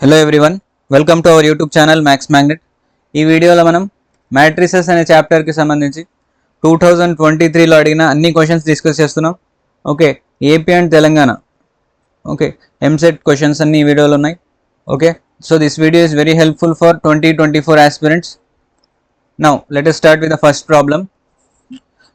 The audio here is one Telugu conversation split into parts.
Hello everyone, welcome to our YouTube channel maths magnet. ఈ వీడియోలో మనం మ్యాట్రిసెస్ అనే చాప్టర్కి సంబంధించి 2023లో అడిగిన అన్ని క్వశ్చన్స్ డిస్కస్ చేస్తున్నాం. Okay, AP and Telangana okay EAMCET questions అన్ని ఈ వీడియోలో ఉన్నాయి. Okay, so this video is very helpful for 2024 aspirants. Now let us start with the first problem.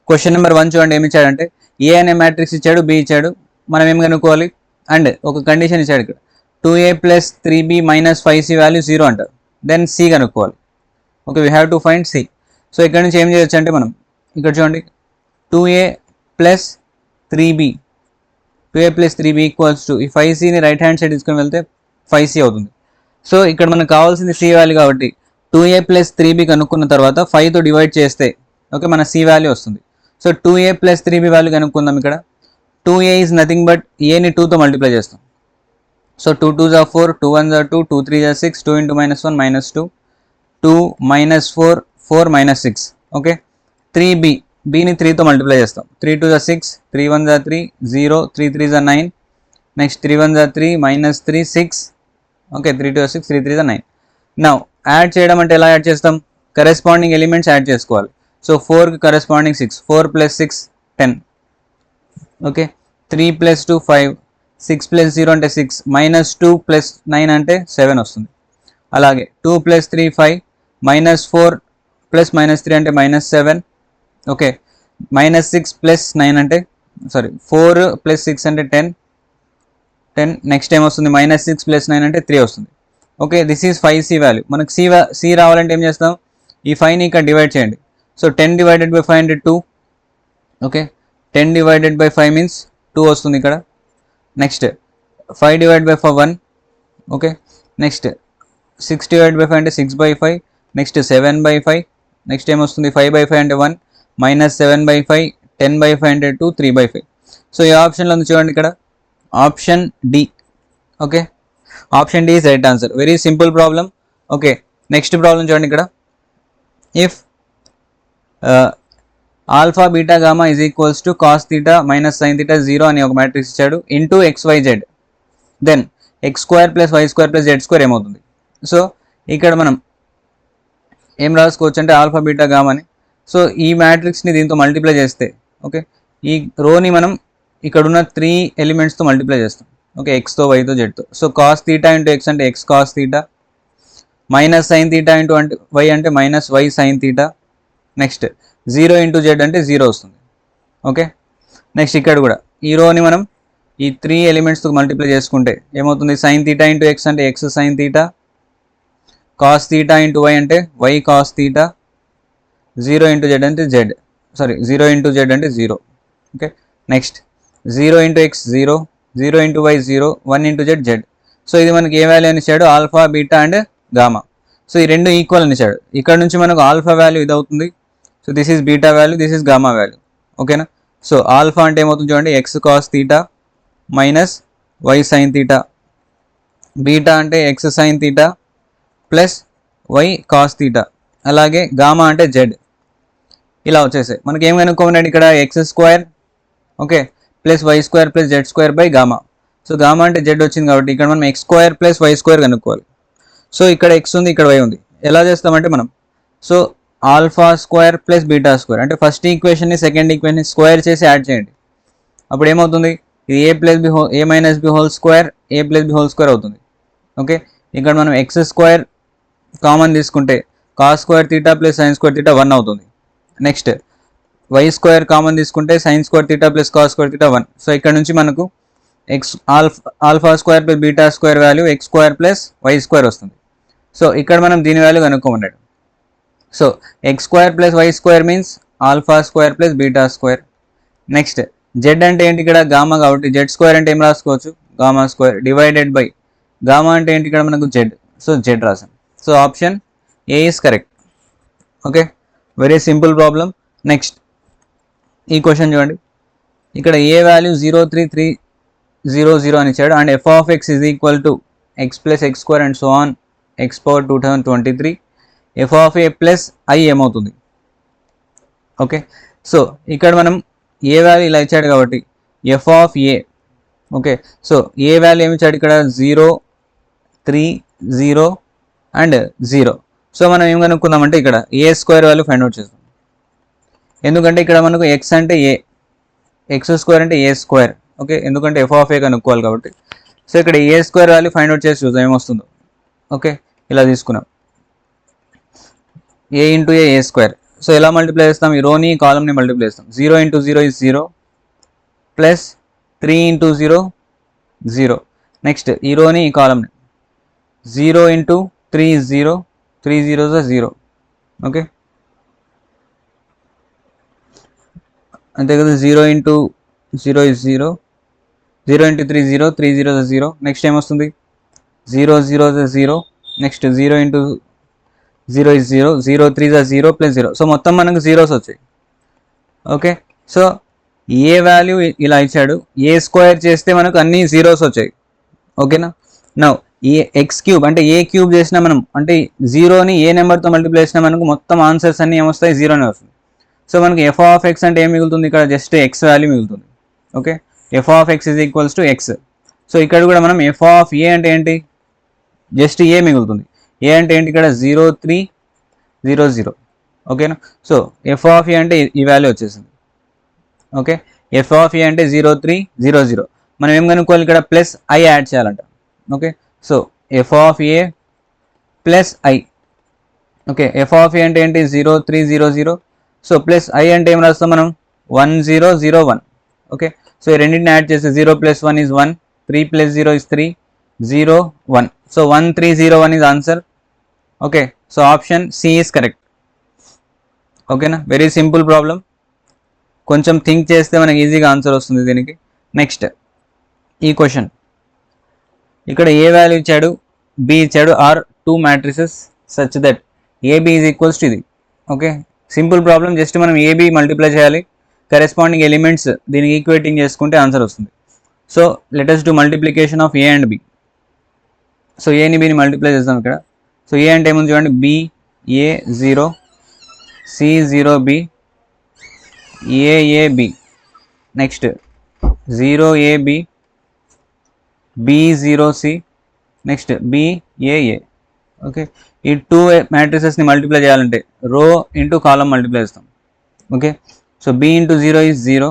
Question number 1 చూడండి. ఏమి ఇచ్చాడంటే ఏ అనే మ్యాట్రిక్స్ ఇచ్చాడు, బి ఇచ్చాడు. మనం ఏం కనుక్కోవాలి అండ్ ఒక కండిషన్ ఇచ్చాడు ఇక్కడ 2a plus 3b minus 5c value 0 అంటారు. దెన్ సి కనుక్కోవాలి. Okay, we have to find C. So ఇక్కడ నుంచి ఏం చేయొచ్చు అంటే మనం ఇక్కడ చూడండి 2a plus 3b equals to ఈ 5cని రైట్ హ్యాండ్ సైడ్ తీసుకొని వెళ్తే 5c అవుతుంది. సో ఇక్కడ మనకు కావాల్సింది సి వాల్యూ కాబట్టి 2a plus 3b కనుక్కున్న తర్వాత 5తో డివైడ్ చేస్తే ఓకే మన సి వాల్యూ వస్తుంది. So 2a plus 3b value కనుక్కుందాం. ఇక్కడ 2a ఈజ్ నథింగ్ బట్ ఏని 2తో మల్టిప్లై చేస్తాం. So 2 2s are 4, 2 1s are 2, 2 3s are 6, 2 into minus 1 minus 2, 2 minus 4, 4 minus 6. Okay, 3b, bని 3తో multiply చేస్తాం. 3 2s are 6, 3 1s are 3, 0, 3 3s are 9, next 3 1s are 3, minus 3, 6. Okay, 3 2 are 6, 3 3s are 9. Now add చేయడం అంటే ఎలా యాడ్ చేస్తాం? కరెస్పాండింగ్ ఎలిమెంట్స్ యాడ్ చేసుకోవాలి. సో 4కి corresponding 6, 4 plus 6 10. Okay, 3 plus 2 5, 6 plus 0 అంటే 6, minus 2 plus 9 అంటే 7 వస్తుంది. అలాగే 2 plus 3 5, minus 4 plus minus 3 అంటే minus 7. ఓకే, minus 6 plus 9 అంటే 4 plus 6 అంటే 10. నెక్స్ట్ ఏం వస్తుంది? minus 6 plus 9 అంటే 3 వస్తుంది. Okay, this is 5c value. మనకు సి రావాలంటే ఏం చేస్తాం? ఈ 5ని ఇక్కడ డివైడ్ చేయండి. సో 10 divided by 5 అంటే 2. ఓకే, 10 divided by 5 మీన్స్ 2 వస్తుంది ఇక్కడ. Next 5 divided by 1. Okay, next 6 divided by 5 అంటే 6 by 5. Next 7 by 5. నెక్స్ట్ ఏమొస్తుంది? 5 by 5 అంటే 1, మైనస్ 7 by 5, 10 by 5 అంటే 2, 3 by 5. సో ఈ ఆప్షన్లో ఉంది చూడండి ఇక్కడ option D. Okay, option D is right answer. Very simple problem. Okay, next problem చూడండి ఇక్కడ. If alpha beta gamma is equals to cos theta minus sign theta 0 అని ఒక మ్యాట్రిక్స్ ఇచ్చాడు into XYZ, then x² plus y² plus z² ఏమవుతుంది? సో ఇక్కడ మనం ఏం రాసుకోవచ్చు అంటే ఆల్ఫా బీటా గామాని. సో ఈ మ్యాట్రిక్స్ని దీంతో మల్టిప్లై చేస్తే ఓకే ఈ రోని మనం ఇక్కడున్న 3 ఎలిమెంట్స్తో మల్టిప్లై చేస్తాం. ఓకే, ఎక్స్తో వైతో జెడ్తో. So cos theta into X అంటే X cos theta, minus sign theta into అంటే వై అంటే minus Y sine theta. Next 0 into Z అంటే 0 వస్తుంది. ఓకే, నెక్స్ట్ ఇక్కడ కూడా ఈ రోని మనం ఈ 3 ఎలిమెంట్స్తో మల్టిప్లై చేసుకుంటే ఏమవుతుంది? సైన్ థీటా ఇంటూ ఎక్స్ అంటే X sine theta, cos theta into Y అంటే Y cos theta, 0 into Z అంటే జెడ్ 0 ఇంటూ జెడ్ అంటే 0. Okay, next 0 into X 0, 0 into Y 0, 1 into Z Z. So ఇది మనకి ఏ వాల్యూ అని ఇచ్చాడు? Alpha beta and gamma. So ఈ రెండు ఈక్వల్ అని ఇచ్చాడు. ఇక్కడ నుంచి మనకు ఆల్ఫా వాల్యూ ఇది అవుతుంది. So this is beta value, this is gamma value. ఓకేనా? సో ఆల్ఫా అంటే ఏమవుతుంది చూడండి, X cos theta minus Y sine theta, beta అంటే X sine theta plus Y cos theta, అలాగే గామా అంటే జెడ్. ఇలా వచ్చేసాయి. మనకి ఏం కనుక్కోమన్నాడు ఇక్కడ? x² okay plus y² plus z² by gamma. So gamma అంటే జెడ్ వచ్చింది కాబట్టి ఇక్కడ మనం x² ప్లస్ y² కనుక్కోవాలి. సో ఇక్కడ x ఉంది, ఇక్కడ y ఉంది. ఎలా చేస్తామంటే మనం so alpha square plus beta square అంటే ఫస్ట్ ఈక్వేషన్ని సెకండ్ ఈక్వేషన్ని స్క్వేర్ చేసి యాడ్ చేయండి. అప్పుడు ఏమవుతుంది? ఇది ఏ మైనస్ బి హోల్ స్క్వేర్ ఏ ప్లస్ బి హోల్ స్క్వేర్ అవుతుంది. ఓకే, ఇక్కడ మనం x² కామన్ తీసుకుంటే cos square theta plus sine square theta 1 అవుతుంది. నెక్స్ట్ y² కామన్ తీసుకుంటే sine square theta plus cos square theta 1. So ఇక్కడ నుంచి మనకు alpha square plus beta square value x² plus y² వస్తుంది. సో ఇక్కడ మనం దీని వాల్యూ కనుక్కోమన్నాడు. So x² plus y² means alpha square plus beta square. Next Z అంటే ఏంటి? ఇక్కడ గామా కాబట్టి z² అంటే ఏం రాసుకోవచ్చు? Gamma square divided by gamma అంటే ఏంటి? ఇక్కడ మనకు జెడ్. సో జెడ్ రాసాం. So option A is correct. Okay, very simple problem. Next ఈ క్వశ్చన్ చూడండి. ఇక్కడ ఏ వాల్యూ 0 3 3 0 0 అని ఇచ్చాడు and f of x is equal to x plus x² and so on x power 2023. F of A plus I ఏమవుతుంది? ఓకే, సో ఇక్కడ మనం ఏ వాల్యూ ఇలా ఇచ్చాడు కాబట్టి F of A. Okay, so A value ఏమి ఇచ్చాడు ఇక్కడ? 0 3 0 అండ్ 0. సో మనం ఏం కనుక్కుందామంటే ఇక్కడ ఏ స్క్వేర్ వాల్యూ ఫైండ్ అవుట్ చేస్తాం. ఎందుకంటే ఇక్కడ మనకు ఎక్స్ అంటే ఏ, ఎక్స్ స్క్వేర్ అంటే ఏ స్క్వేర్. ఓకే, ఎందుకంటే ఎఫ్ ఆఫ్ ఏ కనుక్కోవాలి కాబట్టి. సో ఇక్కడ ఏ స్క్వేర్ వాల్యూ ఫైండ్ అవుట్ చేసి చూద్దాం ఏమొస్తుందో. ఓకే, ఇలా తీసుకున్నాం ఏ ఇంటూ ఏ స్క్వేర్. సో ఎలా మల్టిప్లై చేస్తాం, ఈ రోని కాలమ్ని మల్టిప్లై చేస్తాం. 0 into 0 is 0 plus 3 into 0 0. Next ఈ రోని ఈ కాలమ్ని 0 into 3 is 0, 3 0s are 0. Okay, అంతే కదా. 0 into 0 is 0, 0 into 3 0, 3 0s are 0. Next ఏమొస్తుంది 0 0s are 0. Next 0 into 0 is 0, 0 3s are 0 plus 0. So మొత్తం మనకు జీరోస్ వచ్చాయి. ఓకే, సో ఏ వాల్యూ ఇలా ఇచ్చాడు, ఏ స్క్వేర్ చేస్తే మనకు అన్ని జీరోస్ వచ్చాయి. ఓకేనా. నౌ ఏ ఎక్స్ క్యూబ్ అంటే ఏ క్యూబ్ చేసినా మనం అంటే జీరోని ఏ నెంబర్తో మల్టిప్లై చేసినా మనకు మొత్తం ఆన్సర్స్ అన్ని ఏమొస్తాయి, జీరోనే వస్తుంది. సో మనకి ఎఫ్ ఆఫ్ ఎక్స్ అంటే ఏం మిగులుతుంది, ఇక్కడ జస్ట్ ఎక్స్ వాల్యూ మిగులుతుంది. Okay, F of X is equals to X. So ఇక్కడ కూడా మనం ఎఫ్ ఆఫ్ ఏ అంటే ఏంటి, జస్ట్ ఏ మిగులుతుంది. ఏ అంటే ఏంటి, ఇక్కడ 0 3 0 0. ఓకేనా. సో ఎఫ్ ఆఫ్ ఏ అంటే ఈ వాల్యూ వచ్చేసింది. ఓకే, ఎఫ్ ఆఫ్ ఏ అంటే 0 3 0 0. మనం ఏం కనుక్కోవాలి, ఇక్కడ ప్లస్ ఐ యాడ్ చేయాలంట. Okay, so F of A plus I. Okay, F of A అంటే ఏంటి 0 3 0 0. సో ప్లస్ ఐ అంటే ఏం రాస్తాం మనం 1 0 0 1. ఓకే, సో ఈ రెండింటిని యాడ్ చేస్తే 0 plus 1 is 1, 3 plus 0 is 3, 0 1. So 1 3 0 1 is answer. Okay, so option C is correct. ఓకేనా, వెరీ సింపుల్ ప్రాబ్లం. కొంచెం థింక్ చేస్తే మనకి ఈజీగా ఆన్సర్ వస్తుంది దీనికి. నెక్స్ట్ ఈ క్వశ్చన్, ఇక్కడ ఏ వాల్యూ ఇచ్చాడు, బి ఇచ్చాడు, are two matrices such that AB is equals to ఇది. Okay, simple problem. జస్ట్ మనం ఏబి మల్టిప్లై చేయాలి, కరెస్పాండింగ్ ఎలిమెంట్స్ దీనికి ఈక్వేటింగ్ చేసుకుంటే ఆన్సర్ వస్తుంది. So let us do multiplication of A and B. So ఏని బిని మల్టిప్లై చేద్దాం ఇక్కడ. సో ఏ అంటే ఏముంది చూడండి, B A 0, C 0 B, A B, next 0 A B, B 0 C, next B A. Okay, ఈ టూ మ్యాట్రిసెస్ని మల్టిప్లై చేయాలంటే రో ఇంటూ కాలం మల్టిప్లై చేస్తాం. Okay, so B into 0 is 0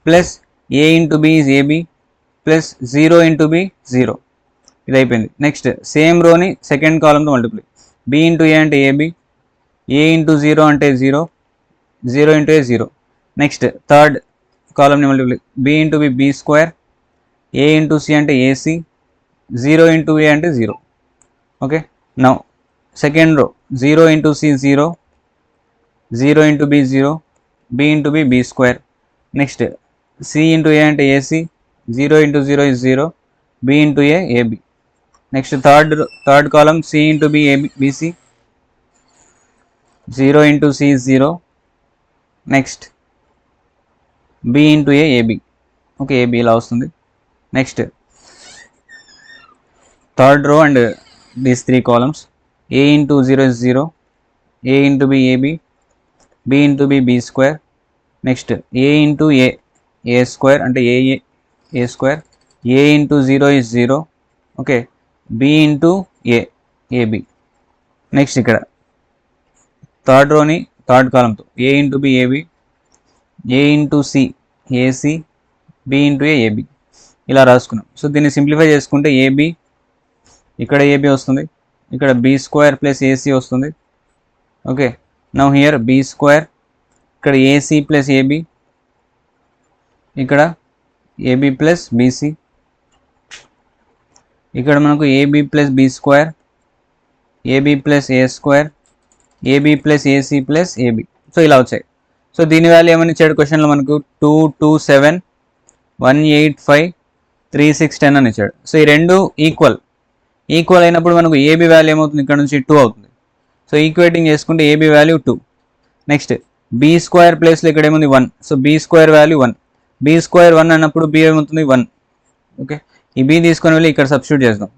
plus A into B is AB plus 0 into B 0. ఇది అయిపోయింది. నెక్స్ట్ సేమ్ రోని సెకండ్ కాలంతో మల్టిప్లై. బి ఇంటూ ఏ అంటే ఏబి, ఏ ఇంటూ 0 అంటే 0, 0 ఇంటూ ఏ 0. నెక్స్ట్ థర్డ్ కాలంని multiply. B into B B square, A into C అంటే ఏసి, 0 ఇంటూ ఏ అంటే 0. Okay, now second row 0 into C 0, 0 into B 0, B into B B square. Next C into A అంటే AC, 0 into 0 is 0, B into A AB. Next third column C into B AB BC, 0 into C is 0, next B into A AB. Okay, AB ఇలా వస్తుంది. Next third row and these three columns, A into 0 is 0, A into B AB, B into B B square. Next A into A square అంటే A square, A into 0 is 0. Okay, B into AB. Next ఇక్కడ థర్డ్ రోని థర్డ్ కాలంతో A into B AB, A into C AC, B into AB ఇలా రాసుకున్నాం. సో దీన్ని సింప్లిఫై చేసుకుంటే ఏబి, ఇక్కడ ఏబి వస్తుంది, ఇక్కడ బి స్క్వేర్ ప్లస్ ఏసీ వస్తుంది. Okay, now here B square, ఇక్కడ ఏసీ ప్లస్ ఏబి, ఇక్కడ ఏబి ప్లస్ బీసీ, ఇక్కడ మనకు AB plus B square, AB plus A square, AB plus AC plus AB. So ఇలా వచ్చాయి. సో దీని వాల్యూ ఏమని ఇచ్చాడు క్వశ్చన్లో మనకు 2 2 7 1 8 5 3 6 10 అని ఇచ్చాడు. సో ఈ రెండు ఈక్వల్ అయినప్పుడు మనకు ఏబి వాల్యూ ఏమవుతుంది, ఇక్కడ నుంచి 2 అవుతుంది. సో ఈక్వేటింగ్ చేసుకుంటే AB value 2. Next B square ప్లేస్లో ఇక్కడ ఏముంది 1. So B square value 1, B square 1 అన్నప్పుడు బి ఏమవుతుంది 1. ఓకే, ఈ బి తీసుకొని వెళ్ళి ఇక్కడ సబ్స్టిట్యూట్ చేద్దాం.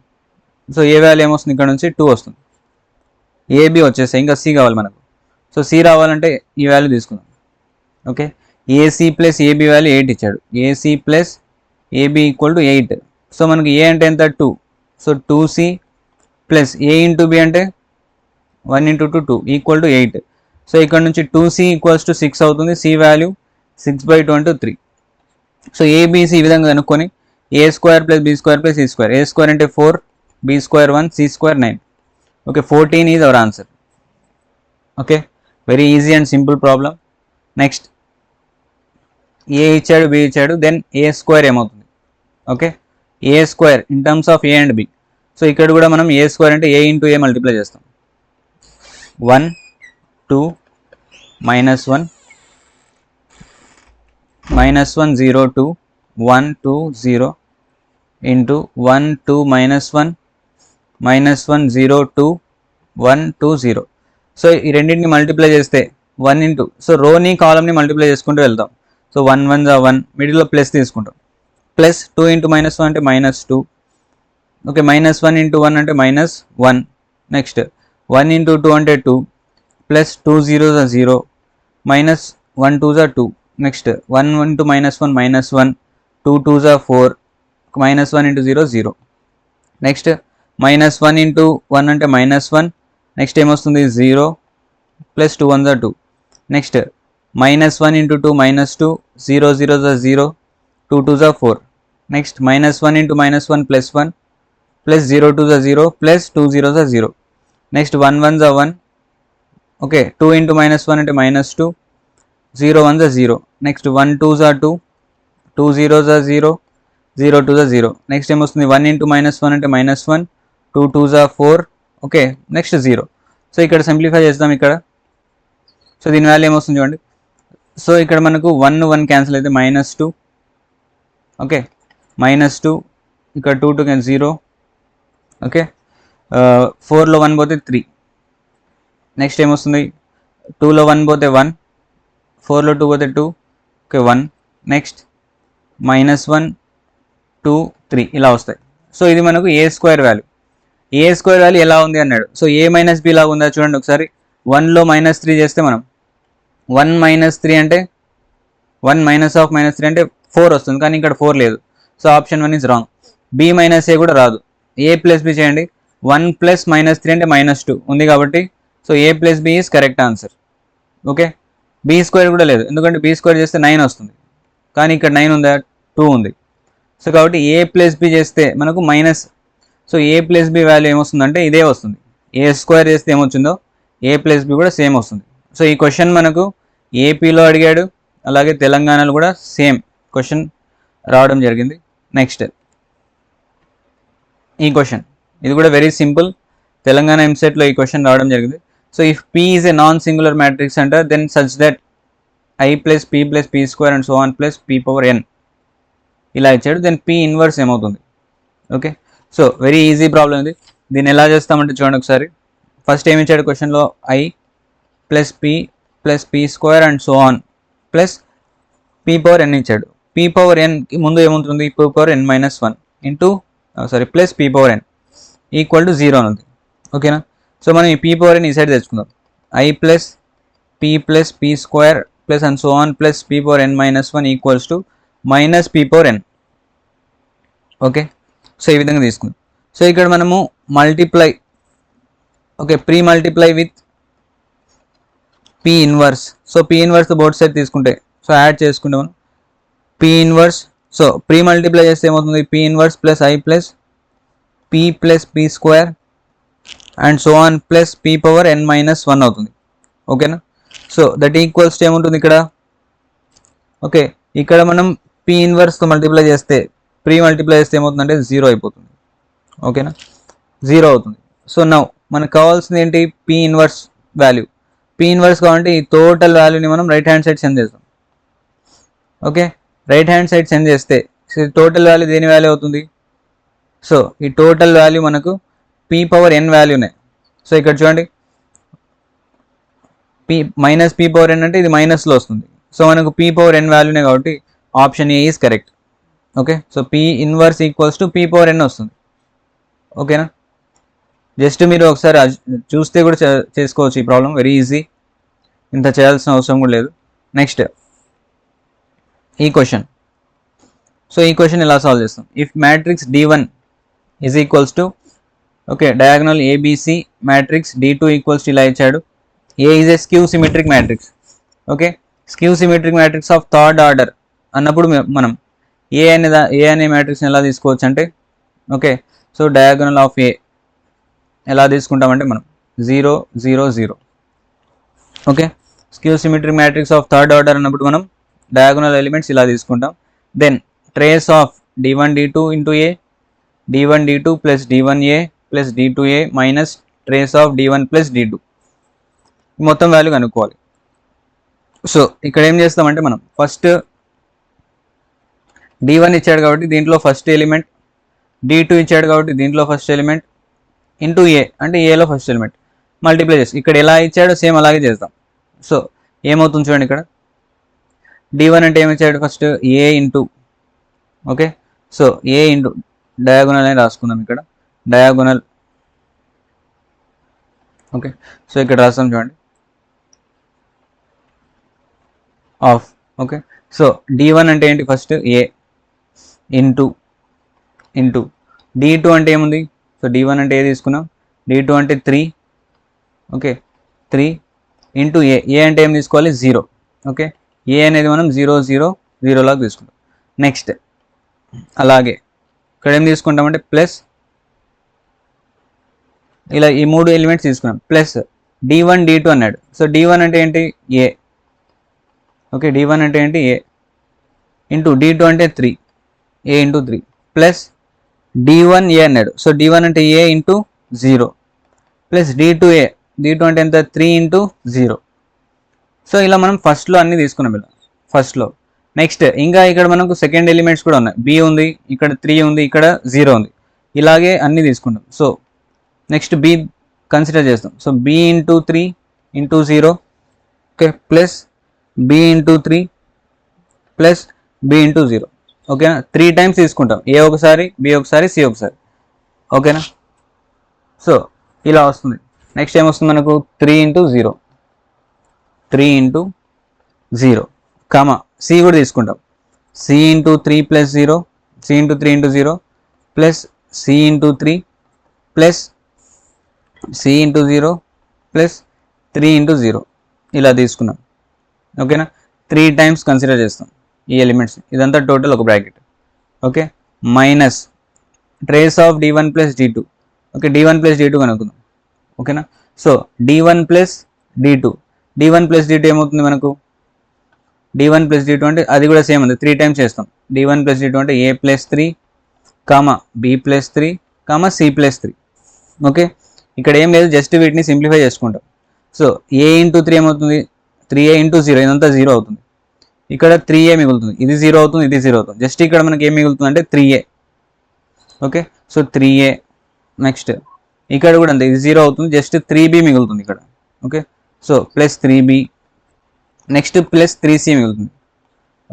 సో ఏ వాల్యూ ఏమొస్తుంది, ఇక్కడ నుంచి 2 వస్తుంది. ఏబి వచ్చేస్తాయి, ఇంకా సి కావాలి మనకు. సో సి రావాలంటే ఈ వాల్యూ తీసుకుందాం. Okay, AC plus AB value 8 ఇచ్చాడు. AC plus AB equal to 8. So మనకి ఏ అంటే ఎంత 2. So 2C plus A into B అంటే 1 ఇంటూ 2 2 ఈక్వల్ టు 8. సో ఇక్కడ నుంచి 2c ఈక్వల్స్ టు 6 అవుతుంది. సి వాల్యూ 6/2 అంటే 3. సో ఏబిసి ఈ విధంగా కనుక్కొని A square plus B square plus C square, A square అంటే 4, B square 1, C square 9. Okay, 14 is our answer. Okay, very easy and simple problem. Next A ఇచ్చాడు, బి ఇచ్చాడు, దెన్ ఏ స్క్వేర్ ఏమవుతుంది? Okay, A square in terms of A and B. So ఇక్కడ కూడా మనం ఏ స్క్వేర్ అంటే ఏ ఇంటూ ఏ మల్టిప్లై చేస్తాం. 1 2 -1 -1 0 2 1 2 0 into 1 2 -1 -1 0 2 1 2 0. సో ఈ రెండింటిని మల్టిప్లై చేస్తే 1 ఇంటూ, సో రోని కాలంని మల్టిప్లై చేసుకుంటూ వెళ్తాం. సో 1 1 1, మిడిల్లో ప్లస్ తీసుకుంటాం. ప్లస్ 2 ఇంటూ -1 అంటే -2. ఓకే, -1 ఇంటూ 1 అంటే -1. నెక్స్ట్ 1 ఇంటూ 2 అంటే 2, plus 2 0s are 0, -1 2s are 2. Next 1 into -1 -1, 2 2s are 4, -1 into 0 0. Next -1 into 1 అంటే -1. నెక్స్ట్ ఏమొస్తుంది 0, plus 2 1s are 2. Next -1 into 2 -2, 0 0s are 0, 2 2s are 4. Next -1 into -1 plus 1, plus 0 2s are 0, plus 2 0s are 0. Next 1 1s are 1. Okay, 2 into -1 అంటే -2, 0 1s are 0. Next 1 2s are 2, 2 0s are 0, 0 2s are 0. Next ఏమొస్తుంది 1 ఇంటూ -1 అంటే -1, 2 2s are 4. Okay, next 0. So ఇక్కడ సింప్లిఫై చేద్దాం ఇక్కడ. సో దీని వాల్యూ ఏమొస్తుంది చూడండి. సో ఇక్కడ మనకు 1 1 క్యాన్సిల్ అయితే -2. ఓకే, -2, ఇక్కడ 2 2 0. ఓకే, 4లో 1 పోతే 3. నెక్స్ట్ ఏమొస్తుంది 2లో 1 పోతే 1, 4లో 2 పోతే 2. ఓకే 1. నెక్స్ట్ -1 2 3 ఇలా వస్తాయి. సో ఇది మనకు ఏ స్క్వేర్ వాల్యూ. ఏ స్క్వేర్ వాల్యూ ఎలా ఉంది అన్నాడు. సో ఏ మైనస్ బి లాగా ఉందా చూడండి ఒకసారి. 1లో -3 చేస్తే మనం 1 -3 అంటే 1 -3 అంటే 4 వస్తుంది, కానీ ఇక్కడ 4 లేదు. So option 1 is wrong. B minus A కూడా రాదు. ఏ ప్లస్ బి చేయండి. 1 ప్లస్ -3 అంటే -2 ఉంది కాబట్టి, so A plus B is correct answer. Okay, B square కూడా లేదు, ఎందుకంటే బి స్క్వేర్ చేస్తే 9 వస్తుంది, కానీ ఇక్కడ 9 ఉందా, 2 ఉంది. సో కాబట్టి ఏ ప్లస్ బి చేస్తే మనకు minus, so A plus B value ఏమొస్తుందంటే ఇదే వస్తుంది. ఏ స్క్వేర్ చేస్తే ఏమొచ్చిందో ఏ ప్లస్ బి కూడా సేమ్ వస్తుంది. సో ఈ క్వశ్చన్ మనకు ఏపీలో అడిగాడు, అలాగే తెలంగాణలో కూడా సేమ్ క్వశ్చన్ రావడం జరిగింది. నెక్స్ట్ ఈ క్వశ్చన్, ఇది కూడా వెరీ సింపుల్. తెలంగాణ ఎంసెట్లో ఈ క్వశ్చన్ రావడం జరిగింది. So if P is a non singular matrix అంటారు, then such that I plus P plus P square and so on plus P power n ఇలా ఇచ్చాడు. దెన్ P ఇన్వర్స్ ఏమవుతుంది? Okay, so very easy problem ఇది. దీన్ని ఎలా చేస్తామంటే చూడండి ఒకసారి. ఫస్ట్ ఏమి ఇచ్చాడు క్వశ్చన్లో, I plus P plus P square and so on plus P power n ఇచ్చాడు. P పవర్ nకి ముందు ఏముంటుంది, P power n minus 1 into plus P power n equal to 0 అని ఉంది. ఓకేనా, సో మనం ఈ P పవర్ n ఈ సైడ్ తెచ్చుకుందాం. I plus P square plus and so on plus P power n minus 1 equals to minus P power n. Okay, so ఈ విధంగా తీసుకుందాం. సో ఇక్కడ మనము multiply, okay, pre multiply with P inverse. So P inverse both side తీసుకుంటే, సో యాడ్ చేసుకుంటే మనం P inverse, so pre multiply చేస్తే ఏమవుతుంది, P inverse plus I plus P plus P square and so on plus P power n minus 1 అవుతుంది. ఓకేనా, సో దట్ ఈక్వల్స్ టు ఏముంటుంది ఇక్కడ. ఓకే, ఇక్కడ మనం P ఇన్వర్స్తో మల్టిప్లై చేస్తే, ప్రీ మల్టిప్లై చేస్తే ఏమవుతుందంటే 0 అయిపోతుంది. ఓకేనా, 0 అవుతుంది. సో నౌ మనకు కావాల్సింది ఏంటి, P inverse value. P inverse కావాలంటే ఈ టోటల్ వాల్యూని మనం రైట్ హ్యాండ్ సైడ్ సెండ్ చేస్తాం. Okay, right hand side send చేస్తే టోటల్ వాల్యూ దేని వాల్యూ అవుతుంది. సో ఈ టోటల్ వాల్యూ మనకు P పవర్ n వాల్యూనే. సో ఇక్కడ చూడండి, మైనస్ P పవర్ n అంటే ఇది మైనస్లో వస్తుంది. సో మనకు P పవర్ n వాల్యూనే కాబట్టి option A is correct. Okay, so P inverse equals to P power n వస్తుంది. ఓకేనా, జస్ట్ మీరు ఒకసారి చూస్తే కూడా చేసుకోవచ్చు ఈ ప్రాబ్లం. వెరీ ఈజీ, ఇంత చేయాల్సిన అవసరం కూడా లేదు. నెక్స్ట్ ఈ క్వశ్చన్. సో ఈ క్వశ్చన్ ఎలా సాల్వ్ చేస్తాం. If matrix D1 is equals to okay, diagonal ABC matrix D2 equals ఇలా ఇచ్చాడు. A is a skew symmetric matrix. Okay, skew symmetric matrix of third order అన్నప్పుడు మనం ఏ అనే మ్యాట్రిక్స్ని ఎలా తీసుకోవచ్చు అంటే, okay, so diagonal of A ఎలా తీసుకుంటామంటే మనం 0 0 0. Okay, skew symmetric matrix of third order అన్నప్పుడు మనం డయాగనల్ ఎలిమెంట్స్ ఇలా తీసుకుంటాం. Then trace of D1 D2 into A, D1 D2 plus D1A plus D2A minus trace of D1 plus D2 మొత్తం వాల్యూ కనుక్కోవాలి. సో ఇక్కడ ఏం చేస్తామంటే మనం ఫస్ట్ D1 ఇచ్చాడు కాబట్టి దీంట్లో ఫస్ట్ ఎలిమెంట్, D2 ఇచ్చాడు కాబట్టి దీంట్లో ఫస్ట్ ఎలిమెంట్ ఇంటూ ఏ అంటే ఏలో ఫస్ట్ ఎలిమెంట్ మల్టిప్లై చేసి ఇక్కడ ఎలా ఇచ్చాడో సేమ్ అలాగే చేద్దాం. సో ఏమవుతుంది చూడండి, ఇక్కడ D1 అంటే ఏమి ఇచ్చాడు ఫస్ట్ ఏ ఇంటూ, ఓకే, సో ఏ ఇంటూ డయాగోనల్ అని రాసుకుందాం ఇక్కడ డయాగోనల్. ఓకే, సో ఇక్కడ రాస్తాం చూడండి ఆఫ్. ఓకే, సో D1 అంటే ఏంటి ఫస్ట్ ఏ ఇంటూ D2 అంటే ఏముంది, సో D1 అంటే ఏ తీసుకున్నాం, D2 అంటే 3, ఓకే 3 ఇంటూ ఏ అంటే ఏం తీసుకోవాలి 0. ఓకే, ఏ అనేది మనం 0 0 0 లాగా తీసుకుంటాం. నెక్స్ట్ అలాగే ఇక్కడ ఏం తీసుకుంటామంటే ప్లస్ ఇలా ఈ 3 ఎలిమెంట్స్ తీసుకున్నాం ప్లస్ D1 D2 అన్నాడు. సో D1 అంటే ఏంటి ఏ, ఓకే D1 అంటే ఏంటి ఏ ఇంటూ D2 అంటే 3 ఏ ఇంటూ 3 ప్లస్ D1 ఏ అన్నాడు. సో D1 అంటే ఏ ఇంటూ 0 ప్లస్ D2 అంటే ఎంత 3 ఇంటూ 0. సో ఇలా మనం ఫస్ట్లో అన్ని తీసుకున్నాం ఇలా ఫస్ట్లో. నెక్స్ట్ ఇంకా ఇక్కడ మనకు సెకండ్ ఎలిమెంట్స్ కూడా ఉన్నాయి, బి ఉంది ఇక్కడ 3 ఉంది ఇక్కడ 0 ఉంది, ఇలాగే అన్ని తీసుకుంటాం. సో నెక్స్ట్ బి కన్సిడర్ చేస్తాం. So B into 3 into 0, okay plus B into 3 plus B into 0. ఓకేనా, 3 టైమ్స్ తీసుకుంటాం, ఏ ఒకసారి బి ఒకసారి సి ఒకసారి. ఓకేనా, సో ఇలా వస్తుంది. నెక్స్ట్ ఏమొస్తుంది మనకు 3 ఇంటూ 0 కామా సి కూడా తీసుకుంటాం, C into 3 plus 0 C into 3 into 0 plus C into 3 plus C into 0 plus 3 into 0 ఇలా తీసుకున్నాం. ఓకేనా, 3 టైమ్స్ కన్సిడర్ చేస్తాం ఈ ఎలిమెంట్స్, ఇదంతా టోటల్ ఒక bracket. Okay, minus trace of D1 plus D2. Okay, D1 plus D2 కనుక్కుందాం. ఓకేనా, సో D1 ప్లస్ D2 ఏమవుతుంది మనకు, D1 ప్లస్ D2 అంటే అది కూడా సేమ్ ఉంది, 3 టైమ్స్ చేస్తాం. D1 ప్లస్ D2 అంటే A plus 3 comma B plus 3 comma C plus 3. Okay, ఇక్కడ ఏం లేదు, జస్ట్ వీటిని సింప్లిఫై చేసుకుంటాం. సో ఏ ఇంటూ 3 ఏమవుతుంది 3a ఇంటూ 0, ఇదంతా 0 అవుతుంది. ఇక్కడ 3a మిగులుతుంది, ఇది 0 అవుతుంది, ఇది 0 అవుతుంది. జస్ట్ ఇక్కడ మనకి ఏం మిగులుతుంది అంటే 3a. Okay, so 3a. Next ఇక్కడ కూడా అంతే, ఇది 0 అవుతుంది, జస్ట్ 3b మిగులుతుంది ఇక్కడ. Okay, so plus 3b next plus 3c మిగులుతుంది.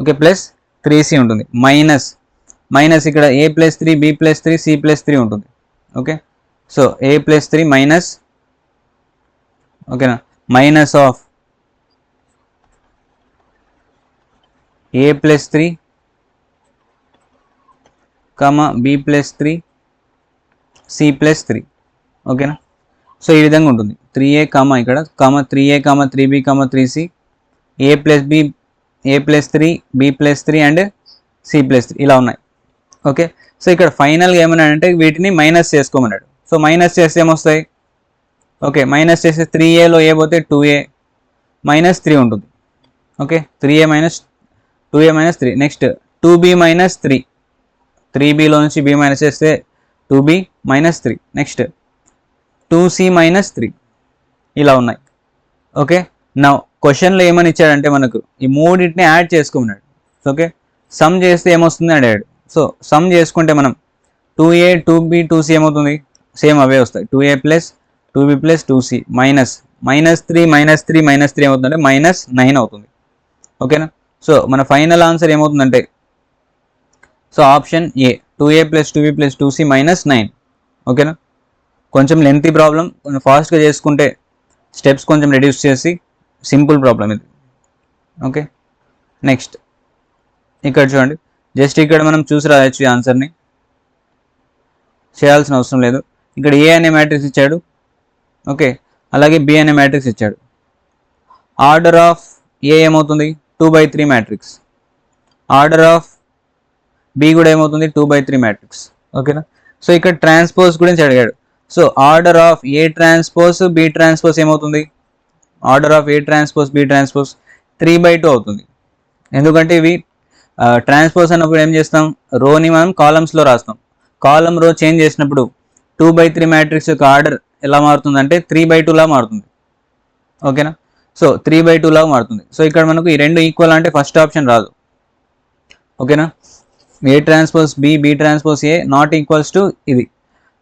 ఓకే, ప్లస్ 3c ఉంటుంది, మైనస్ ఇక్కడ a plus 3 b plus 3 c plus 3 ఉంటుంది. Okay, so a plus 3 minus, ఓకేనా, minus of a plus 3 comma b plus 3 c plus 3. ఓకేనా, సో ఈ విధంగా ఉంటుంది 3a కామా ఇక్కడ comma 3a comma 3b comma 3c a plus 3 b plus 3 and c plus 3 ఇలా ఉన్నాయి. ఓకే, సో ఇక్కడ ఫైనల్గా ఏమన్నాడంటే వీటిని మైనస్ చేసుకోమన్నాడు. సో మైనస్ చేస్తే ఏమొస్తాయి, ఓకే మైనస్ చేస్తే 3aలో ఏ పోతే 2a మైనస్ 3 ఉంటుంది. Okay, 3a minus 2a minus 3. Next 2b minus 3, 3bలో నుంచి b మైనస్ చేస్తే 2b minus 3. Next 2c minus 3 ఇలా ఉన్నాయి. ఓకే, నా క్వశ్చన్లో ఏమని ఇచ్చాడంటే మనకు ఈ మూడింటిని యాడ్ చేసుకోమన్నాడు. ఓకే, సమ్ చేస్తే ఏమొస్తుంది అడిగాడు. సో సమ్ చేసుకుంటే మనం 2a 2b 2c ఏమవుతుంది, సేమ్ అవే వస్తాయి, 2a plus 2b plus 2c minus 3 ఏమవుతుందంటే మైనస్ 9 అవుతుంది. ఓకేనా, సో మన ఫైనల్ ఆన్సర్ ఏమవుతుందంటే, సో ఆప్షన్ ఏ 2a plus 2b plus 2c minus 9. ఓకేనా, కొంచెం లెంతీ ప్రాబ్లం, కొంచెం ఫాస్ట్గా చేసుకుంటే స్టెప్స్ కొంచెం రెడ్యూస్ చేసి సింపుల్ ప్రాబ్లం ఇది. ఓకే, నెక్స్ట్ ఇక్కడ చూడండి, జస్ట్ ఇక్కడ మనం చూసి రాయొచ్చు, ఆన్సర్ని చేయాల్సిన అవసరం లేదు. ఇక్కడ ఏ అనే మ్యాట్రిక్స్ ఇచ్చాడు, ఓకే, అలాగే బి అనే మ్యాట్రిక్స్ ఇచ్చాడు. ఆర్డర్ ఆఫ్ ఏ ఏమవుతుంది 2/3 మ్యాట్రిక్స్, ఆర్డర్ ఆఫ్ బి కూడా ఏమవుతుంది 2/3 మ్యాట్రిక్స్, ఓకేనా. సో ఇక్కడ ట్రాన్స్పోజ్ గురించి అడిగాడు. So order of A transpose B transpose ఏమవుతుంది, order of A transpose B transpose 3/2 అవుతుంది. ఎందుకంటే ఇవి ట్రాన్స్పోజ్ అన్నప్పుడు ఏం చేస్తాం, రోని మనం కాలమ్స్లో రాస్తాం. కాలం రో చేంజ్ చేసినప్పుడు 2/3 మ్యాట్రిక్స్ యొక్క ఆర్డర్ ఎలా మారుతుంది అంటే 3/2 లా మారుతుంది, ఓకేనా. సో 3/2 లాగా మారుతుంది. సో ఇక్కడ మనకు ఈ రెండు ఈక్వల్ అంటే ఫస్ట్ ఆప్షన్ రాదు, ఓకేనా. A transpose B B transpose A not equals to ఇది.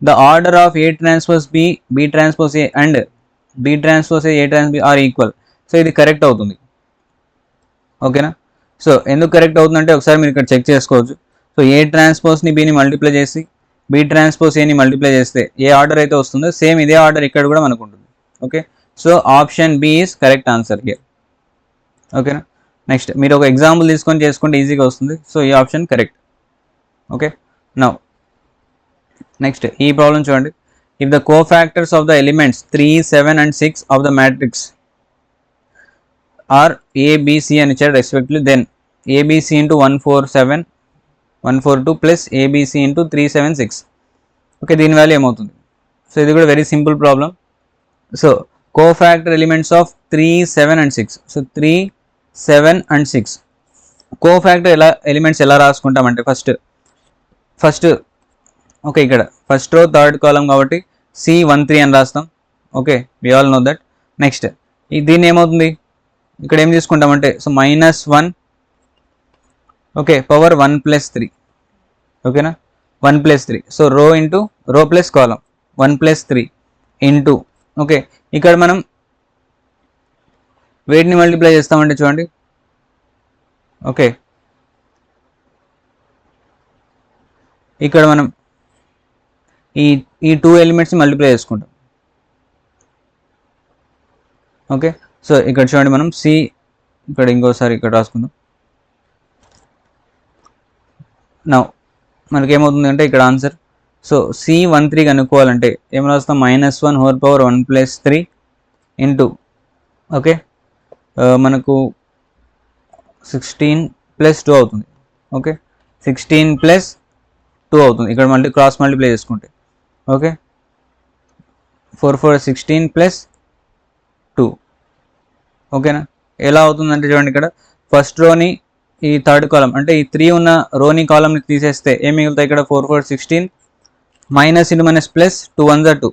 The order of A transpose B B transpose A and B transpose A trans B are equal. So ఇది కరెక్ట్ అవుతుంది, ఓకేనా. సో ఎందుకు కరెక్ట్ అవుతుందంటే ఒకసారి మీరు ఇక్కడ చెక్ చేసుకోవచ్చు. సో ఏ ట్రాన్స్పోజ్ని బిని మల్టిప్లై చేసి బి ట్రాన్స్పోజ్ ఏని మల్టిప్లై చేస్తే ఏ ఆర్డర్ అయితే వస్తుందో సేమ్ ఇదే ఆర్డర్ ఇక్కడ కూడా మనకు ఉంటుంది, okay. So option B is correct answer here, ఓకేనా. నెక్స్ట్ మీరు ఒక ఎగ్జాంపుల్ తీసుకొని చేసుకుంటే ఈజీగా వస్తుంది. సో ఈ option correct, okay. Now next ఈ ప్రాబ్లం చూడండి. If the cofactors of the elements 3, 7 and 6 of the matrix are ABC అని ఇచ్చారు respectively, then ABC into 147 142 plus ABC into 376, okay, దీని వాల్యూ ఏమవుతుంది. సో ఇది కూడా very simple problem. So cofactor elements of 3, 7 and 6. So 3, 7 and 6 cofactor elements ఎలా రాసుకుంటామంటే ఫస్ట్ ఓకే, ఇక్కడ ఫస్ట్ రో థర్డ్ కాలం కాబట్టి C13 అని రాస్తాం, okay, we all know that. Next దీన్ని ఏమవుతుంది, ఇక్కడ ఏం తీసుకుంటామంటే సో -1, ఓకే, పవర్ 1+3, ఓకేనా, 1+3. సో రో ఇంటూ రో ప్లస్ కాలం 1+3 ఇంటూ, ఓకే, ఇక్కడ మనం వేటిని మల్టిప్లై చేస్తామంటే చూడండి, ఓకే, ఇక్కడ మనం ఈ 2 ఎలిమెంట్స్ని మల్టిప్లై చేసుకుంటాం, ఓకే. సో ఇక్కడ చూడండి మనం సి ఇక్కడ ఇంకోసారి ఇక్కడ రాసుకుందాం. నౌ మనకేమవుతుంది అంటే ఇక్కడ ఆన్సర్, సో C13 కనుక్కోవాలంటే ఏం రాస్తాం, -1 హోల్ పవర్ 1+3 ఇంటూ, ఓకే, మనకు 16 + 2 అవుతుంది, ఓకే, 16 + 2 అవుతుంది. ఇక్కడ మళ్ళీ క్రాస్ మల్టిప్లై చేసుకుంటే, ఓకే, 4 4 16 + 2, ఓకేనా. ఎలా అవుతుందంటే చూడండి, ఇక్కడ ఫస్ట్ రోని ఈ థర్డ్ కాలం అంటే ఈ 3 ఉన్న రోని కాలంని తీసేస్తే ఏం మిగులుతాయి, ఇక్కడ 4 4 16 మైనస్ ఇంటూ మైనస్ ప్లస్ 2 1 2,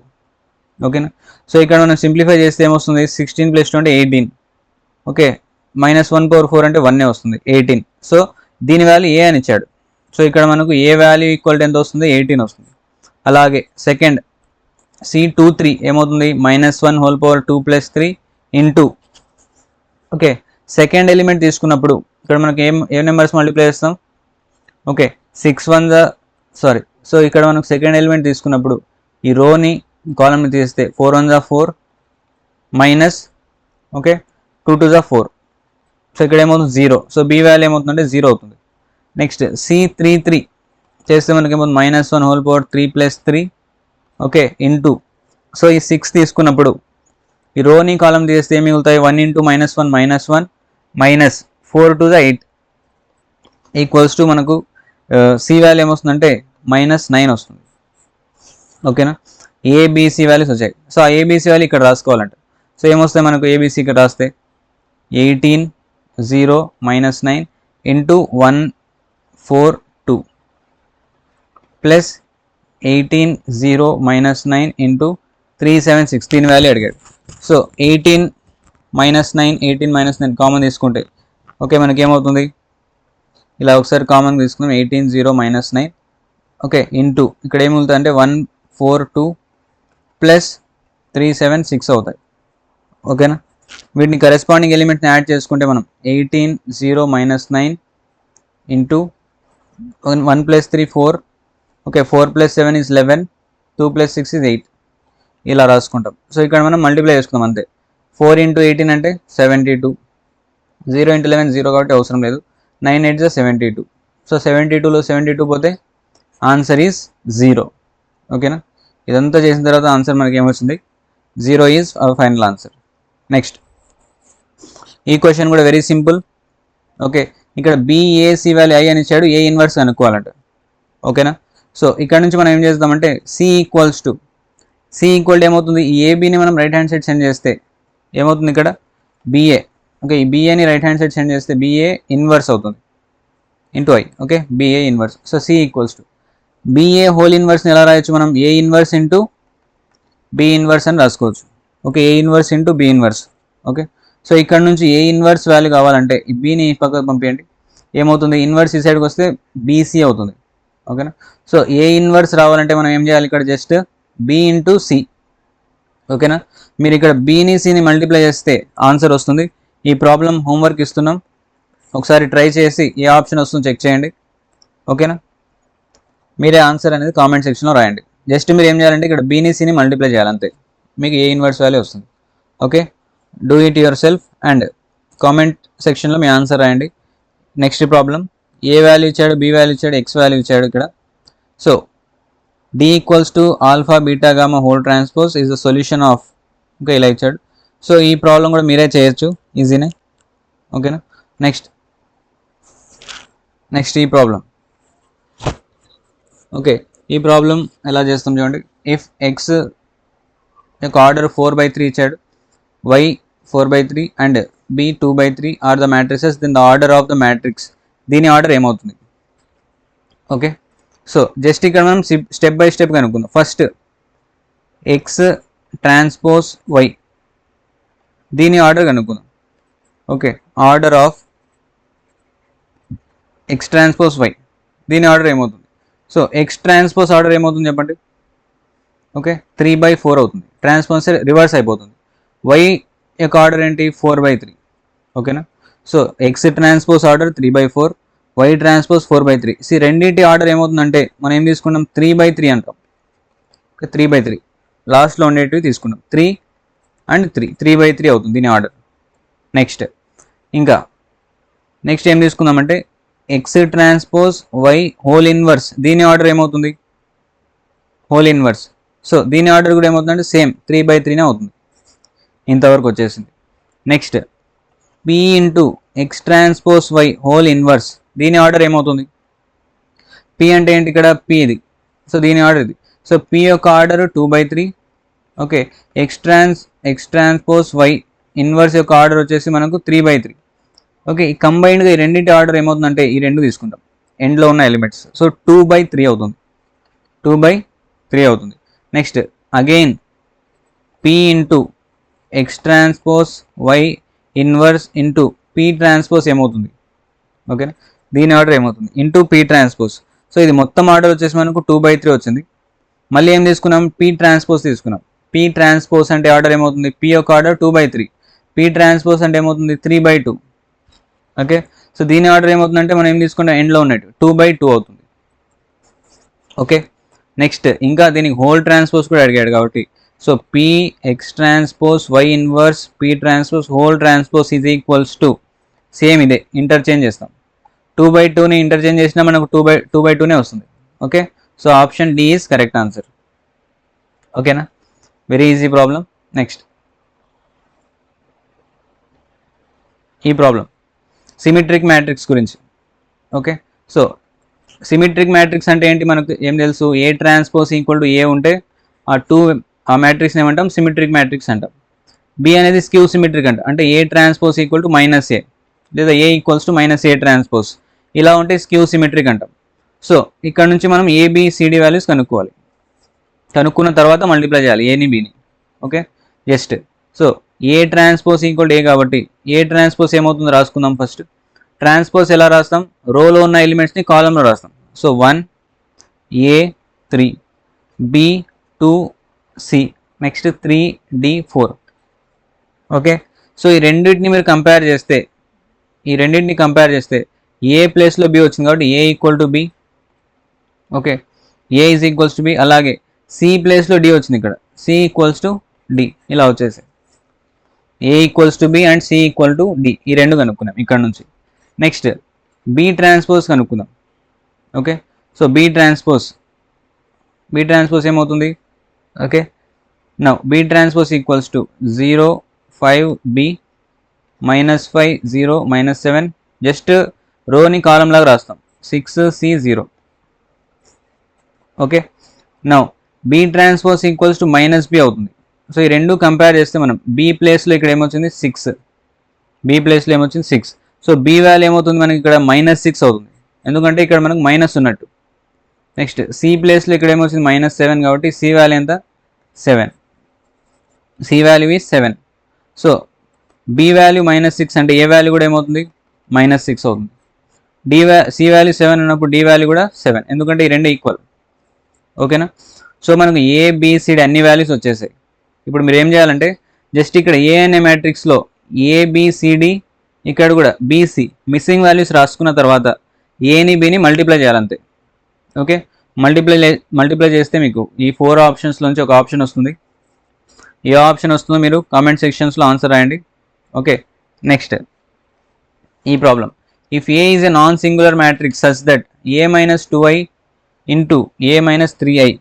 ఓకేనా. సో ఇక్కడ మనం సింప్లిఫై చేస్తే ఏమొస్తుంది, 16 + 2 అంటే 18, ఓకే, -1/4 అంటే 1 వస్తుంది 18. సో దీని వాల్యూ ఏ అని ఇచ్చాడు. సో ఇక్కడ మనకు ఏ వాల్యూ ఈక్వల్ టు ఎంత వస్తుంది, 18 వస్తుంది. అలాగే సెకండ్ C23 ఏమవుతుంది, -1 whole power 2+3 into, okay, second element తీసుకున్నప్పుడు ఇక్కడ మనకి ఏ నెంబర్స్ మల్టిప్లై చేస్తాం, ఓకే, 6 1 సారీ. సో ఇక్కడ మనకు సెకండ్ ఎలిమెంట్ తీసుకున్నప్పుడు ఈ రోని కాలంని తీస్తే 4 1 4 మైనస్, ఓకే, 2 2 4. సో ఇక్కడ ఏమవుతుంది 0. సో బి వాల్యూ ఏమవుతుందంటే 0 అవుతుంది. నెక్స్ట్ C33 చేస్తే మనకి ఏమవుతుంది, -1 whole power 3+3, okay, into, so ఈ 6 తీసుకున్నప్పుడు ఈ రోని కాలం తీస్తే ఏమి మిగులుతాయి, 1 ఇంటూ -1 -1 మైనస్ 4 2 8 ఈక్వల్స్ టు మనకు సి వాల్యూ ఏమొస్తుందంటే -9 వస్తుంది, ఓకేనా. ఏబిసి వాల్యూస్ వచ్చాయి. సో ఆ ఏబిసి వాల్యూ ఇక్కడ రాసుకోవాలంట. సో ఏమొస్తాయి మనకు ఏబిసి ఇక్కడ రాస్తే 18 0 -9 ఇంటూ 142 ప్లస్ 18 0 -9 ఇంటూ 376, దీని వాల్యూ అడిగాడు. సో 18 -9 కామన్ తీసుకుంటే, ఓకే, మనకి ఏమవుతుంది, ఇలా ఒకసారి కామన్ తీసుకుందాం, 18 0 -9, ఓకే, ఇంటూ ఇక్కడ ఏమవుతుంది అంటే 142 ప్లస్ 376 అవుతాయి, ఓకేనా. వీటిని కరెస్పాండింగ్ ఎలిమెంట్ని యాడ్ చేసుకుంటే మనం 18 0 -9 ఇంటూ 1 + 3 4, ఓకే, 4 + 7 is 11, 2 + 6 is 8, ఇలా రాసుకుంటాం. సో ఇక్కడ మనం మల్టిప్లై చేసుకుందాం అంతే. 4 ఇంటూ 18 అంటే 72, 0 ఇంటూ 11 0 కాబట్టి అవసరం లేదు, 9 8 72. సో 72లో 72 పోతే ఆన్సర్ ఈజ్ 0, ఓకేనా. ఇదంతా చేసిన తర్వాత ఆన్సర్ మనకి ఏమొచ్చింది, 0 is our final answer. Next ఈ క్వశ్చన్ కూడా వెరీ సింపుల్. ఓకే, ఇక్కడ బిఏసి వాల్యూ ఐ అని ఇచ్చాడు, ఏ ఇన్వర్స్ కనుక్కోవాలంట. ఓకేనా, సో ఇక్కడ నుంచి మనం ఏం చేద్దామంటే సి ఈక్వల్ టు ఏమవుతుంది, ఈ ఏబీని మనం రైట్ హ్యాండ్ సైడ్ సెండ్ చేస్తే ఏమవుతుంది ఇక్కడ బిఏ. ఓకే, ఈ బిఏని రైట్ హ్యాండ్ సైడ్ సెండ్ చేస్తే బిఏ ఇన్వర్స్ అవుతుంది into I. Okay, B A inverse. So C equals to B A whole ఇన్వర్స్ని ఎలా రాయొచ్చు మనం, A inverse into B inverse అని రాసుకోవచ్చు. Okay, A inverse into B inverse. Okay, so ఇక్కడ నుంచి ఏ ఇన్వర్స్ వాల్యూ కావాలంటే ఈ బీని పక్కకు పంపించండి, ఏమవుతుంది ఇన్వర్స్ ఈ సైడ్కి వస్తే బీసీ అవుతుంది. ఓకేనా, సో ఏ ఇన్వర్స్ రావాలంటే మనం ఏం చేయాలి, ఇక్కడ జస్ట్ బి ఇంటూ సి. ఓకేనా, మీరు ఇక్కడ బీని సిని మల్టిప్లై చేస్తే ఆన్సర్ వస్తుంది. ఈ ప్రాబ్లం హోంవర్క్ ఇస్తున్నాం, ఒకసారి ట్రై చేసి ఏ ఆప్షన్ వస్తుందో చెక్ చేయండి. ఓకేనా, మీరే ఆన్సర్ అనేది కామెంట్ సెక్షన్లో రాయండి. జస్ట్ మీరు ఏం చేయాలంటే ఇక్కడ బీని సిని మల్టిప్లై చేయాలి అంతే, మీకు ఏ ఇన్వర్స్ వాల్యూ వస్తుంది. Okay, do it yourself and comment సెక్షన్లో మీ ఆన్సర్ రాయండి. నెక్స్ట్ ప్రాబ్లం, ఏ వాల్యూ ఇచ్చాడు, బి వాల్యూ ఇచ్చాడు, ఎక్స్ వాల్యూ ఇచ్చాడు ఇక్కడ. So D equals to alpha beta gamma whole transpose is the solution of. Okay, ఇలా ఇచ్చాడు. సో ఈ ప్రాబ్లం కూడా మీరే చేయొచ్చు, ఈజీనే. ఓకేనా, నెక్స్ట్ ఈ ప్రాబ్లం. ఓకే, ఈ ప్రాబ్లం ఎలా చేస్తాం చూడండి. ఇఫ్ ఎక్స్ యొక్క ఆర్డర్ 4/3 ఇచ్చాడు, y 4/3 and b 2/3 are the matrices, then the order of the matrix, దీని ఆర్డర్ ఏమవుతుంది. ఓకే, సో జస్ట్ ఇక్కడ మనం స్టెప్ బై స్టెప్ కనుక్కుందాం. ఫస్ట్ ఎక్స్ ట్రాన్స్పోజ్ వై, దీని ఆర్డర్ కనుక్కుందాం. Okay, order of X transpose Y, దీని ఆర్డర్ ఏమవుతుంది. సో ఎక్స్ ట్రాన్స్పోజ్ ఆర్డర్ ఏమవుతుంది చెప్పండి. ఓకే, 3/4 అవుతుంది, ట్రాన్స్పోజ్ రివర్స్ అయిపోతుంది. వై యొక్క ఆర్డర్ ఏంటి, 4/3. ఓకేనా, so X transpose order 3/4, Y transpose 4/3. C రెండింటి ఆర్డర్ ఏమవుతుందంటే మనం ఏం తీసుకున్నాం, 3/3 అంటాం. ఓకే, 3/3 లాస్ట్లో ఉండేటివి తీసుకున్నాం, 3 అండ్ 3/3 అవుతుంది దీని ఆర్డర్. నెక్స్ట్ ఏం తీసుకుందామంటే X transpose Y whole inverse, దీని ఆర్డర్ ఏమవుతుంది, హోల్ ఇన్వర్స్. సో దీని ఆర్డర్ కూడా ఏమవుతుందంటే సేమ్ 3/3 అవుతుంది. ఇంతవరకు వచ్చేసింది. Next P into X transpose Y whole inverse, దీని ఆర్డర్ ఏమవుతుంది. పి అంటే ఏంటి ఇక్కడ, పి ఇది, సో దీని ఆర్డర్ ఇది. సో పి యొక్క order 2/3. Okay, X transpose Y inverse యొక్క ఆర్డర్ వచ్చేసి మనకు 3/3. ఓకే, ఈ కంబైన్డ్గా ఈ రెండింటి ఆర్డర్ ఏమవుతుందంటే ఈ రెండు తీసుకుంటాం ఎండ్లో ఉన్న ఎలిమెంట్స్. సో 2/3 అవుతుంది, 2/3 అవుతుంది. Next again P into X transpose Y inverse into P transpose ఏమవుతుంది. ఓకేనా, దీని ఆర్డర్ ఏమవుతుంది ఇంటూ పి ట్రాన్స్పోజ్. సో ఇది మొత్తం ఆర్డర్ వచ్చేసి మనకు 2/3 వచ్చింది. మళ్ళీ ఏం తీసుకున్నాం, పి ట్రాన్స్పోజ్ తీసుకున్నాం. పి ట్రాన్స్పోజ్ అంటే ఆర్డర్ ఏమవుతుంది, పి యొక్క ఆర్డర్ 2/3, పి ట్రాన్స్పోజ్ అంటే ఏమవుతుంది 3/2. ఓకే, సో దీని ఆర్డర్ ఏమవుతుందంటే మనం ఏం తీసుకుంటాం ఎండ్లో ఉన్నట్టు 2/2 అవుతుంది. ఓకే, నెక్స్ట్ ఇంకా దీనికి హోల్ ట్రాన్స్పోజ్ కూడా అడిగాడు కాబట్టి, so P X transpose Y inverse P transpose whole transpose is equals to same ఇదే ఇంటర్చేంజ్ చేస్తాం. 2/2ని ఇంటర్చేంజ్ చేసినా మనకు 2/2నే వస్తుంది. Okay, so option D is correct answer. ఓకేనా, వెరీ ఈజీ ప్రాబ్లం. నెక్స్ట్ ఈ ప్రాబ్లం సిమెట్రిక్ మ్యాట్రిక్స్ గురించి. ఓకే, సో సిమెట్రిక్ మ్యాట్రిక్స్ అంటే ఏంటి మనకు ఏం తెలుసు, A transpose equal to A ఉంటే ఆ మ్యాట్రిక్స్ ఏమంటాం, సిమెట్రిక్ మ్యాట్రిక్స్ అంటాం. బి అనేది స్క్యూ సిమెట్రిక్ అంటే ఏ ట్రాన్స్పోజ్ ఈక్వల్ టు -a లేదా ఏ ఈక్వల్స్ టు -a ట్రాన్స్పోజ్, ఇలా ఉంటే స్క్యూ సిమెట్రిక్ అంటాం. సో ఇక్కడ నుంచి మనం ఏబిసిడి వాల్యూస్ కనుక్కోవాలి, కనుక్కున్న తర్వాత మల్టిప్లై చేయాలి ఏని బిని. Okay, just so A transpose equal to A కాబట్టి ఏ ట్రాన్స్పోజ్ ఏమవుతుందో రాసుకుందాం. ఫస్ట్ ట్రాన్స్పోజ్ ఎలా రాస్తాం, రోలో ఉన్న ఎలిమెంట్స్ని కాలంలో రాస్తాం. So 1 A 3 B 2 C next 3 D 4. Okay, so ఈ రెండింటిని మీరు కంపేర్ చేస్తే ఏ ప్లేస్లో బి వచ్చింది కాబట్టి A equal to B. Okay, A is equals to B. అలాగే సి ప్లేస్లో డి వచ్చింది, ఇక్కడ సి ఈక్వల్స్ టు డి, ఇలా వచ్చేసాయి. A equals to B and C equal to D, ఈ రెండు కనుక్కున్నాం ఇక్కడ నుంచి. నెక్స్ట్ బి ట్రాన్స్పోజ్ కనుక్కుందాం. ఓకే, సో బి ట్రాన్స్పోజ్ ఏమవుతుంది, okay, now B transpose equals to 0 5 B -5 0 -7, just రోని కాలం లాగా రాస్తాం 6 C 0. Okay, now B transpose equals to -బి అవుతుంది. సో ఈ రెండు కంపేర్ చేస్తే మనం బి ప్లేస్లో ఇక్కడ ఏమొచ్చింది 6, బి ప్లేస్లో ఏమొచ్చింది 6. సో బి వాల్యూ ఏమవుతుంది మనకి ఇక్కడ -6 అవుతుంది, ఎందుకంటే ఇక్కడ మనకు మైనస్ ఉన్నట్టు. నెక్స్ట్ సి ప్లేస్లో ఇక్కడ ఏమొచ్చింది -7 కాబట్టి సి వాల్యూ ఎంత 7, C value is 7. So B value -6 అంటే ఏ వాల్యూ కూడా ఏమవుతుంది -6 అవుతుంది. సి వాల్యూ 7 ఉన్నప్పుడు డి వాల్యూ కూడా 7, ఎందుకంటే ఈ రెండు ఈక్వల్. ఓకేనా, సో మనకు ఏబిసిడి అన్ని వాల్యూస్ వచ్చేసాయి. ఇప్పుడు మీరు ఏం చేయాలంటే జస్ట్ ఇక్కడ ఏ అనే మ్యాట్రిక్స్లో ఏబిసిడి, ఇక్కడ కూడా బీసీ మిస్సింగ్ వాల్యూస్ రాసుకున్న తర్వాత ఏని బిని మల్టిప్లై చేయాలంతే. ఓకే, మల్టిప్లై చేస్తే మీకు ఈ 4 ఆప్షన్స్లోంచి ఒక ఆప్షన్ వస్తుంది. ఏ ఆప్షన్ వస్తుందో మీరు కామెంట్ సెక్షన్స్లో ఆన్సర్ రాయండి. ఓకే, నెక్స్ట్ ఈ problem, if A is a non singular matrix such that A -2i into A -3i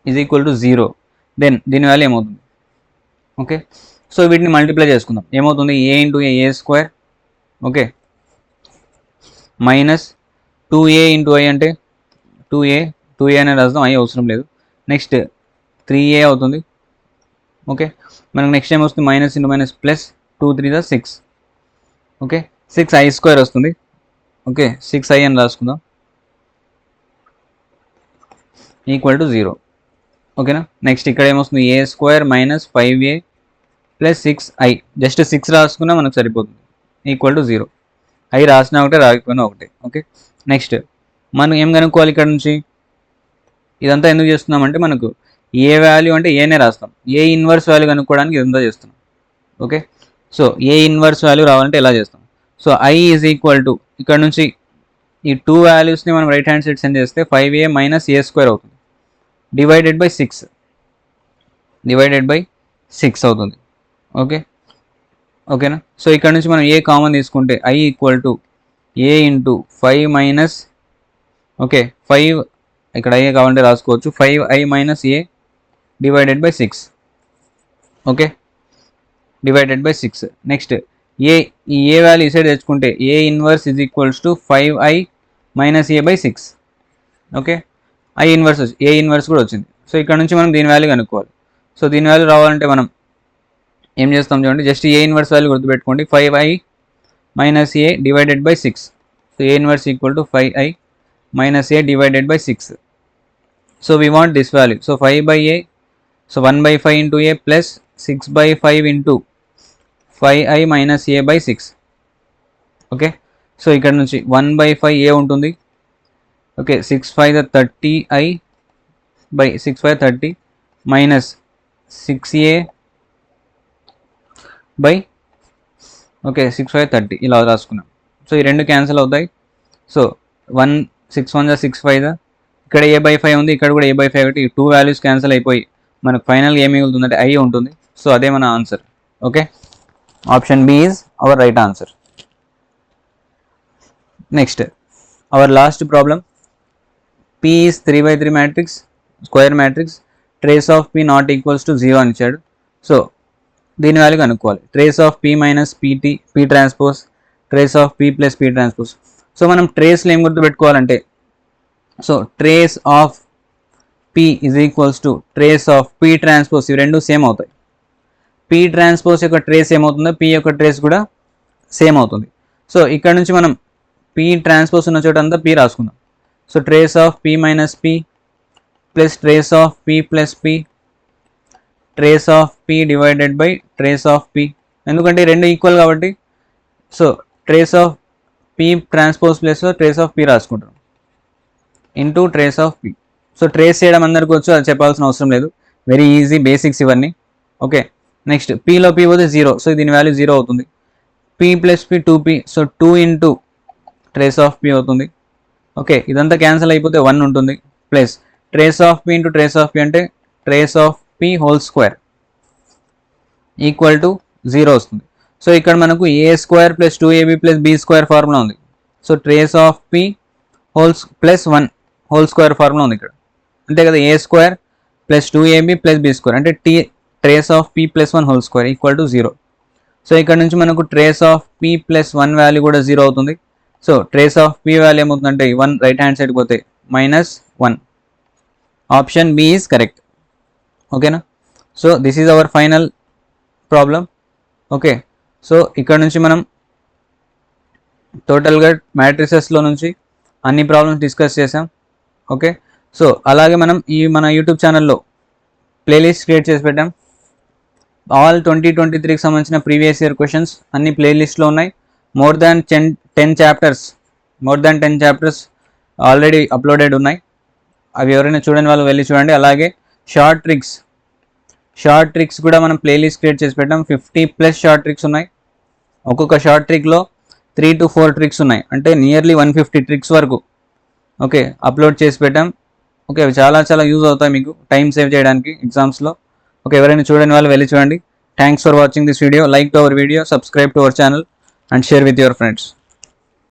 is equal to 0, then దీని వాల్యూ ఏమవుతుంది. ఓకే, సో వీటిని మల్టిప్లై చేసుకుందాం. ఏమవుతుంది A into A square, okay, -2a into i అంటే 2a అనే రాద్దాం, i అవసరం లేదు. నెక్స్ట్ 3a అవుతుంది. ఓకే, మనకు నెక్స్ట్ ఏం వస్తుంది minus into minus plus 2 3 6. Okay, 6i square వస్తుంది. ఓకే, 6i అని రాసుకుందాం ఈక్వల్ టు 0. ఓకేనా, నెక్స్ట్ ఇక్కడ ఏమొస్తుంది ఏ square -5a plus 6i, just 6 రాసుకున్నా మనకు సరిపోతుంది ఈక్వల్ టు 0. i రాసినా ఒకటే రాకపోయినా ఒకటే. ఓకే, నెక్స్ట్ మనం ఏం కనుక్కోవాలి ఇక్కడ నుంచి, ఇదంతా ఎందుకు చేస్తున్నామంటే మనకు ఏ వాల్యూ అంటే ఏనే రాస్తాం, ఏ ఇన్వర్స్ వాల్యూ కనుక్కోవడానికి ఇదంతా చేస్తున్నాం. ఓకే, సో ఏ ఇన్వర్స్ వాల్యూ రావాలంటే ఎలా చేస్తాం. So i is equal to ఇక్కడ నుంచి ఈ 2 వాల్యూస్ని మనం రైట్ హ్యాండ్ సైడ్ సెండ్ చేస్తే 5a - a స్క్వేర్ అవుతుంది, డివైడెడ్ బై 6 అవుతుంది. ఓకే, ఓకేనా, సో ఇక్కడ నుంచి మనం ఏ కామన్ తీసుకుంటే i equal to A into 5 minus, okay 5 ఇక్కడ i కావాలంటే రాసుకోవచ్చు 5i - a divided by 6. Okay, divided by 6. Next ఈ ఏ వాల్యూ ఈ సైడ్ తెచ్చుకుంటే ఏ inverse is equals to 5i - a by 6. Okay, A inverse కూడా వచ్చింది. సో ఇక్కడ నుంచి మనం దీని వాల్యూ కనుక్కోవాలి. సో దీని వాల్యూ రావాలంటే మనం ఏం చేస్తాం చూడండి, జస్ట్ ఏ ఇన్వర్స్ వాల్యూ గుర్తుపెట్టుకోండి 5i - a divided by 6. So A inverse equal to 5i - a divided by 6. So we want this value. So 5/a, so 1/5 into a plus 6/5 into 5i - a by 6. Okay, so ఇక్కడ నుంచి 1/5 a ఉంటుంది. Okay, 6/5 30i by 6/5 30 minus 6a by, okay 6/5 30 ఇలా రాసుకున్నాం. సో ఈ రెండు క్యాన్సిల్ అవుతాయి. సో 6 1 6/5, ఇక్కడ a/5 ఉంది, ఇక్కడ కూడా a/5 ఒకటి, ఈ 2 వాల్యూస్ క్యాన్సిల్ అయిపోయి మనకు ఫైనల్ ఏం మిగులుతుందంటే i ఉంటుంది. సో అదే మన answer. Okay, option B is our right answer. Next our last problem, P is 3/3 matrix, square matrix, trace of P not equals to 0 అని ఇచ్చాడు. సో దీని వాల్యూ కనుక్కోవాలి. Trace of P minus P transpose, trace of P plus P transpose. So మనం ట్రేస్లో ఏం గుర్తుపెట్టుకోవాలంటే, so trace of P is equals to trace of P transpose, ఇవి రెండు సేమ్ అవుతాయి. P ట్రాన్స్పోజ్ యొక్క ట్రేస్ ఏమవుతుందో P యొక్క ట్రేస్ కూడా సేమ్ అవుతుంది. సో ఇక్కడ నుంచి మనం P ట్రాన్స్పోజ్ ఉన్న చోట అంతా P రాసుకుందాం. So trace of P minus P plus trace of P plus P, trace of P divided by trace of P, ఎందుకంటే రెండు ఈక్వల్ కాబట్టి. So trace of P transpose plus trace of P రాసుకుంటాం into trace of P. So trace చేయడం అందరికీ వచ్చు, అది చెప్పాల్సిన అవసరం లేదు, వెరీ ఈజీ బేసిక్స్ ఇవన్నీ. ఓకే, నెక్స్ట్ Pలో P పోతే 0, సో దీని వాల్యూ 0 అవుతుంది. P plus P 2P, so 2 into trace of P అవుతుంది. ఓకే, ఇదంతా క్యాన్సిల్ అయిపోతే 1 ఉంటుంది, plus trace of P into trace of P అంటే trace of P whole square equal to 0 వస్తుంది. సో ఇక్కడ మనకు a square plus 2ab plus b square formula ఉంది. So trace of P whole plus 1 whole square formula ఉంది ఇక్కడ, అంతే కదా. a square plus 2ab plus B square అంటే trace of p plus 1 whole square equal to 0. So ఇక్కడ నుంచి మనకు trace of p plus 1 value కూడా 0 అవుతుంది. So trace of p value ఏమవుతుందంటే 1 రైట్ హ్యాండ్ సైడ్కి పోతే -1. Option B is correct. ఓకేనా. So this is our final problem. Okay. So ఇక్కడ నుంచి మనం టోటల్గా మ్యాట్రిసెస్లో నుంచి అన్ని ప్రాబ్లమ్స్ డిస్కస్ చేసాం. ఓకే. సో అలాగే మనం మన యూట్యూబ్ ఛానల్లో ప్లేలిస్ట్ క్రియేట్ చేసి పెట్టాం. ఆల్ 2023కి సంబంధించిన ప్రీవియస్ ఇయర్ క్వశ్చన్స్ అన్ని ప్లేలిస్ట్లో ఉన్నాయి. More than 10 chapters already uploaded ఉన్నాయి. అవి ఎవరైనా చూడని వాళ్ళు వెళ్ళి చూడండి. అలాగే షార్ట్ ట్రిక్స్ కూడా మనం ప్లేలిస్ట్ క్రియేట్ చేసి పెట్టాం. 50+ షార్ట్ ట్రిక్స్ ఉన్నాయి. ఒక్కొక్క షార్ట్ ట్రిక్లో 3 to 4 ట్రిక్స్ ఉన్నాయి. అంటే నియర్లీ 150 ట్రిక్స్ వరకు ఓకే అప్లోడ్ చేసి పెట్టాం. ఓకే. అవి చాలా యూజ్ అవుతాయి మీకు టైం సేవ్ చేయడానికి ఎగ్జామ్స్లో. ఓకే. ఎవరైనా చూడని వాళ్ళు వెళ్ళి చూడండి. Thanks for watching this video. Like to our video, subscribe to our channel and share with your friends.